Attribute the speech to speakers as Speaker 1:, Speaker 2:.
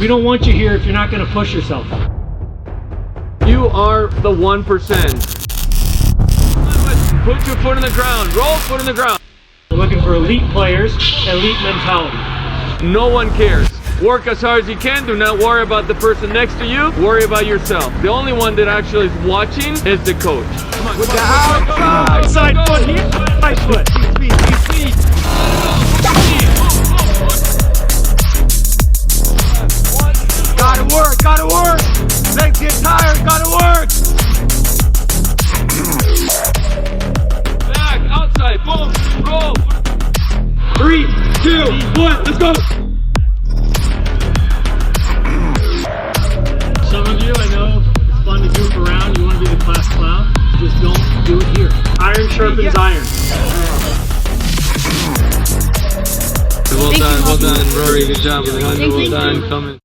Speaker 1: We don't want you here if you're not going to push yourself.
Speaker 2: You are the 1%. Put your foot in the ground. Roll foot in the ground.
Speaker 1: We're looking for elite players, elite mentality.
Speaker 2: No one cares. Work as hard as you can. Do not worry about the person next to you. Worry about yourself. The only one that actually is watching is the coach. Come on,
Speaker 1: With the outside foot here. Right foot. Speed. Gotta work. Legs get tired, gotta work.
Speaker 2: Back, outside, boom, roll.
Speaker 1: 3, 2, 1, let's go. Some of you, I know, it's fun to goof around. You want to be the class clown. Just don't do it here. Iron sharpens iron.
Speaker 2: Well done, Rory. Good job. Well done, coming.